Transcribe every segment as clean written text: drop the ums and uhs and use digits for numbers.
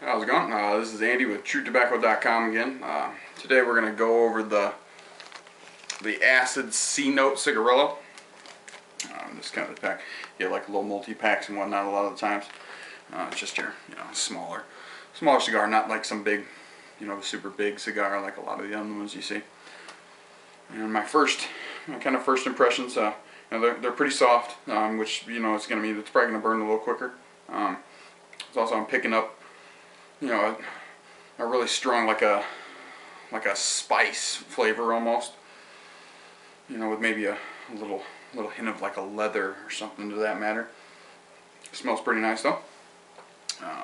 How's it going? This is Andy with TrueTobacco.com again. Today we're going to go over the Acid C-Note Cigarillo. This kind of pack. You get like little multi-packs and whatnot a lot of the times. It's just your smaller cigar, not like some big, super big cigar like a lot of the other ones you see. And my first impressions, they're pretty soft, which it's probably going to burn a little quicker. It's also I'm picking up a really strong like a spice flavor almost, with maybe a little hint of like a leather or something to that matter. It smells pretty nice though.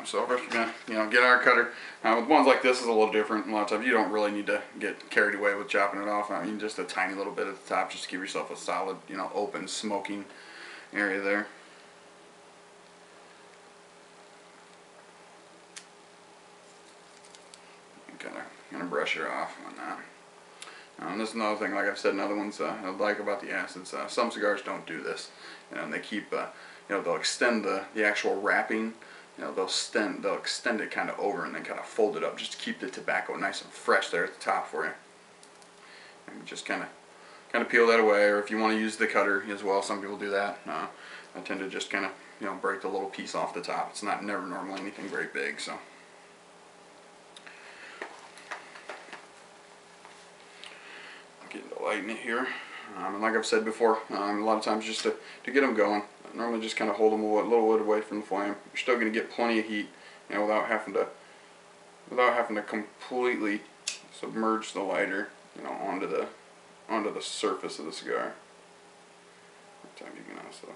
So first we're gonna get our cutter. With ones like this is a little different. A lot of times you don't really need to get carried away with chopping it off. I mean, just a tiny little bit at the top, just to give yourself a solid, open smoking area there. Kind of brush her off on that. This is another thing, like I've said in other ones, I like about the acids. Some cigars don't do this, and they keep, they'll extend the actual wrapping. They'll extend it kind of over and then kind of fold it up just to keep the tobacco nice and fresh there at the top for you. And just kind of peel that away, or if you want to use the cutter as well, some people do that. I tend to just kind of break the little piece off the top. It's never normally anything very big, so. Getting to lighten it here, and like I've said before, a lot of times just to get them going, I normally just kind of hold them a little bit away from the flame. You're still going to get plenty of heat, without having to completely submerge the lighter, onto the surface of the cigar. Time you can also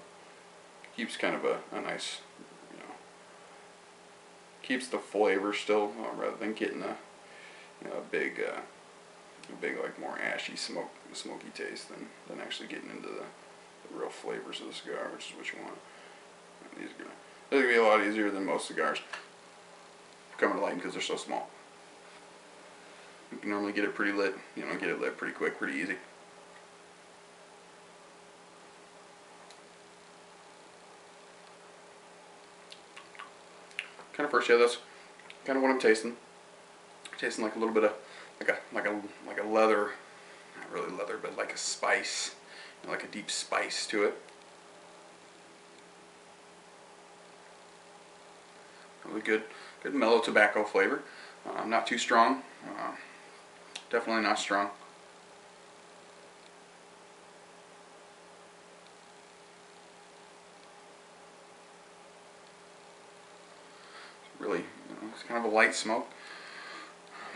keeps kind of a nice, keeps the flavor still, rather than getting a big like more ashy smoky taste than actually getting into the real flavors of the cigar, which is what you want. And these are gonna be a lot easier than most cigars coming to lighten because they're so small. You can normally get it pretty lit, get it lit pretty quick, pretty easy. Kind of first, that's kind of what I'm tasting. Tasting like a little bit of like a leather, not really leather, but like a spice, like a deep spice to it. Really good mellow tobacco flavor. Not too strong. Definitely not strong. Really, it's kind of a light smoke.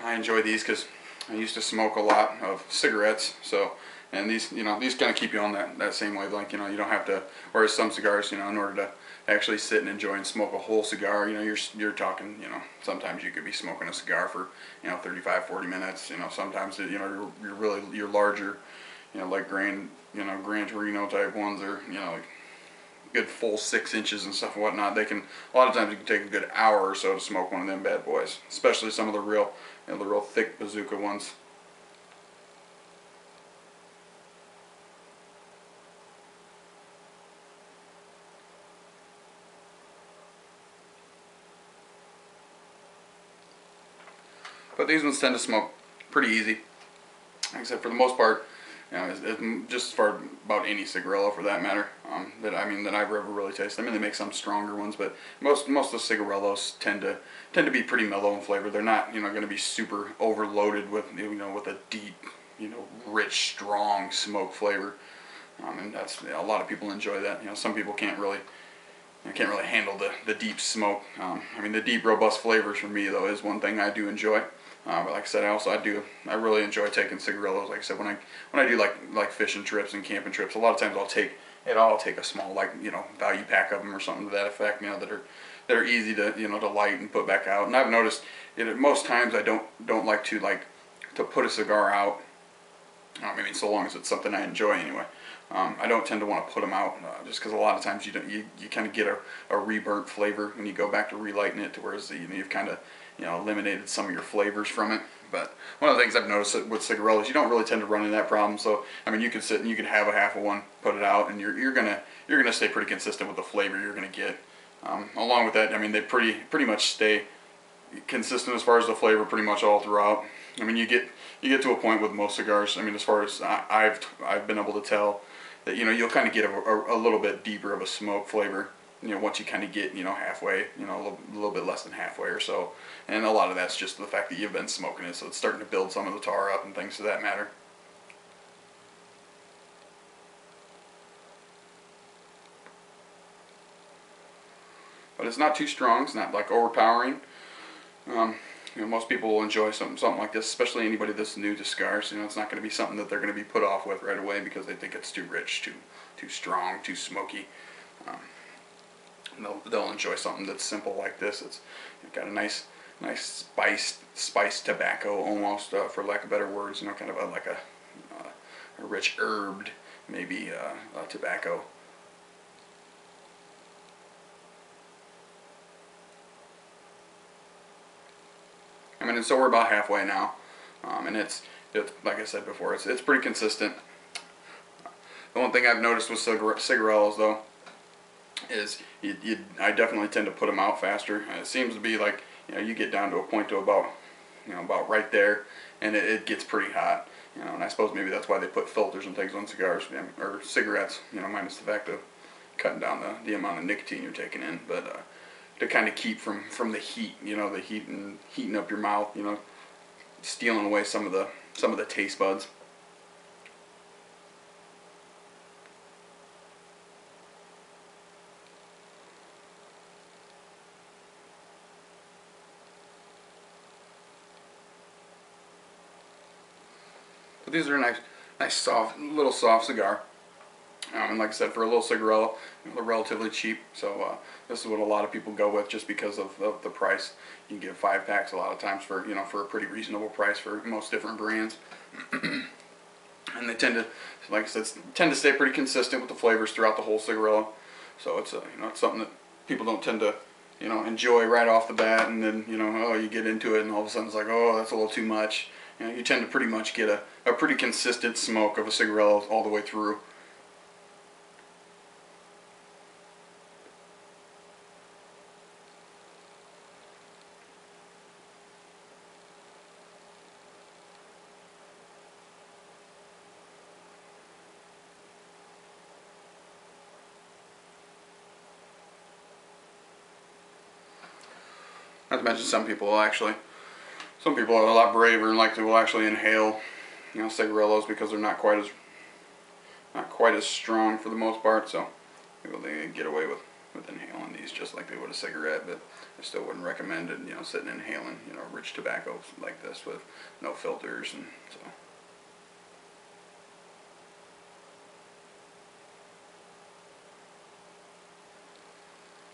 I enjoy these because I used to smoke a lot of cigarettes, and these these kind of keep you on that same wavelength. You don't have to. Whereas some cigars, in order to actually sit and enjoy and smoke a whole cigar, you're talking, sometimes you could be smoking a cigar for 35-40 minutes. Sometimes you're larger, like Gran Torino type ones, or like good full 6 inches and stuff and whatnot. A lot of times you can take a good hour or so to smoke one of them bad boys, especially some of the real thick bazooka ones. But these ones tend to smoke pretty easy. Like I said, for the most part, it's just for about any cigarillo for that matter, that I've ever really tasted. They make some stronger ones, but most of the cigarillos tend to be pretty mellow in flavor. They're not going to be super overloaded with with a deep, rich, strong smoke flavor. And that's a lot of people enjoy that. Some people can't really handle the deep smoke. The deep, robust flavors for me though is one thing I do enjoy. But like I said, I really enjoy taking cigarillos. Like I said, when I do like fishing trips and camping trips, a lot of times I'll take a small value pack of them or something to that effect. That are easy to to light and put back out. And I've noticed most times I don't like to put a cigar out. So long as it's something I enjoy anyway. I don't tend to want to put them out just because a lot of times you kind of get a reburnt flavor when you go back to relighting it, to whereas you've kind of eliminated some of your flavors from it. But one of the things I've noticed with cigarillos, you don't really tend to run into that problem. So you could sit and you could have a half of one, put it out, and you're gonna stay pretty consistent with the flavor you're gonna get. Along with that, they pretty much stay consistent as far as the flavor pretty much all throughout. I mean, you get to a point with most cigars. I mean, as far as I've been able to tell that, you know, you'll kind of get a little bit deeper of a smoke flavor, you know, once you kind of get, you know, halfway, you know, a little bit less than halfway or so. And a lot of that's just the fact that you've been smoking it, so it's starting to build some of the tar up and things to that matter. But it's not too strong. It's not like overpowering. You know, most people will enjoy something like this, especially anybody that's new to cigars. You know, it's not going to be something that they're going to be put off with right away because they think it's too rich, too strong, too smoky. They'll enjoy something that's simple like this. It's got a nice spiced tobacco almost, for lack of better words. You know, kind of like a rich herbed maybe tobacco. I mean, and so we're about halfway now, and it's like I said before, it's pretty consistent. The one thing I've noticed with cigarillos though is I definitely tend to put them out faster. And it seems to be like, you know, you get down to a point to about, you know, about right there, and it gets pretty hot. You know, and I suppose maybe that's why they put filters and things on cigars, or cigarettes. You know, minus the fact of cutting down the amount of nicotine you're taking in, but to kind of keep from the heat, you know, the heat and heating up your mouth, you know, stealing away some of the taste buds. But these are nice soft, little soft cigar. And like I said, for a little cigarillo, you know, they're relatively cheap. So this is what a lot of people go with, just because of the price. You can get 5-packs a lot of times for, you know, for a pretty reasonable price for most different brands. And they tend to, like I said, tend to stay pretty consistent with the flavors throughout the whole cigarillo. So it's you know, it's something that people don't tend to, you know, enjoy right off the bat, and then, you know, oh, you get into it and all of a sudden it's like, oh, that's a little too much. You know, you tend to pretty much get a pretty consistent smoke of a cigarillo all the way through. Not to mention some people are a lot braver and will actually inhale, you know, cigarillos because they're not quite as strong for the most part. So people, they get away with inhaling these just like they would a cigarette, but I still wouldn't recommend it, you know, sitting inhaling, you know, rich tobacco like this with no filters. And so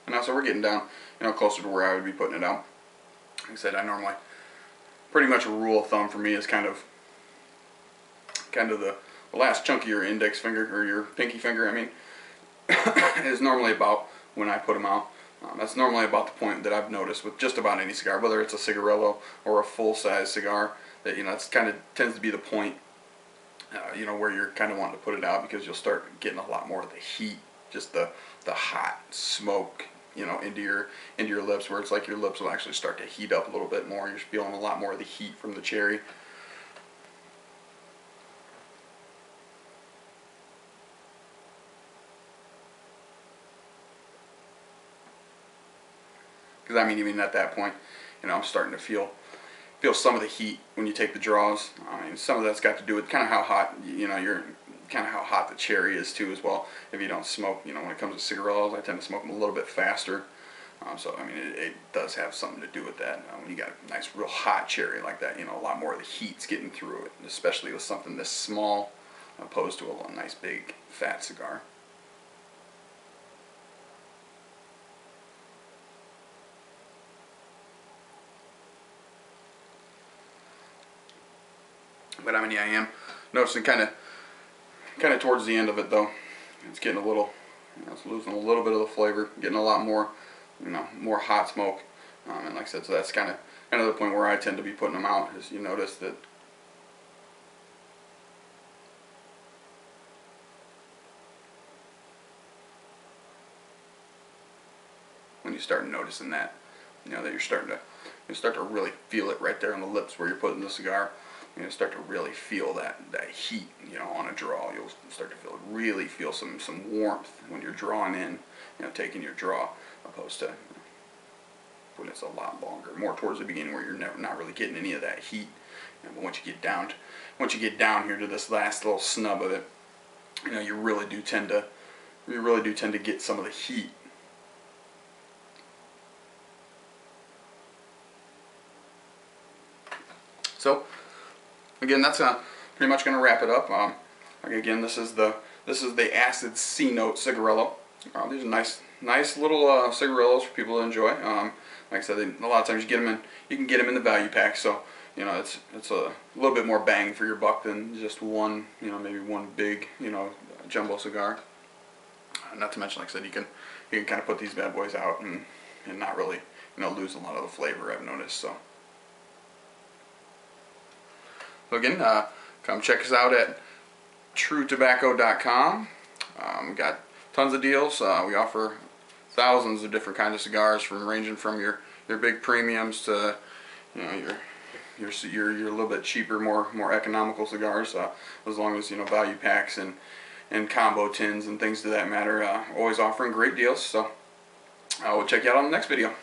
and now, so we're getting down, you know, closer to where I would be putting it out. Like I said, I normally, pretty much a rule of thumb for me is kind of the last chunk of your index finger, or your pinky finger, I mean, is normally about when I put them out. That's normally about the point that I've noticed with just about any cigar, whether it's a cigarillo or a full-size cigar, that, you know, it's kind of tends to be the point, you know, where you're kind of wanting to put it out, because you'll start getting a lot more of the heat, just the hot smoke, you know, into your lips, where it's like your lips will actually start to heat up a little bit more. You're feeling a lot more of the heat from the cherry. Because I mean, even at that point, you know, I'm starting to feel some of the heat when you take the draws. I mean, some of that's got to do with kind of how hot, you know, kind of how hot the cherry is too as well. If you don't smoke, you know, when it comes to cigarillos, I tend to smoke them a little bit faster. So I mean, it does have something to do with that. When you got a nice, real hot cherry like that, you know, a lot more of the heat's getting through it, especially with something this small, opposed to a nice big fat cigar. But I mean, yeah, I am noticing kind of towards the end of it though, it's getting a little, you know, it's losing a little bit of the flavor, getting a lot more, you know, more hot smoke. And like I said, so that's kind of the point where I tend to be putting them out. Is you notice that when you start noticing that you know, that you start to really feel it right there on the lips where you're putting the cigar. You know, start to really feel that heat, you know, on a draw. You'll start to really feel some warmth when you're drawing in, you know, taking your draw, opposed to when it's a lot longer, more towards the beginning where you're not really getting any of that heat. You know, but once you get down here to this last little snub of it, you know, you really do tend to get some of the heat. So again, that's pretty much going to wrap it up. Again, this is the Acid C Note Cigarillo. These are nice little cigarillos for people to enjoy. Like I said, a lot of times you can get them in the value pack. So you know, it's a little bit more bang for your buck than just one, you know, maybe one big, you know, jumbo cigar. Not to mention, like I said, you can kind of put these bad boys out and not really, you know, lose a lot of the flavor, I've noticed. So again, come check us out at truetobacco.com. We got tons of deals. We offer thousands of different kinds of cigars, ranging from your big premiums to, you know, your a little bit cheaper, more economical cigars. As long as, you know, value packs and combo tins and things to that matter. Always offering great deals. So we'll check you out on the next video.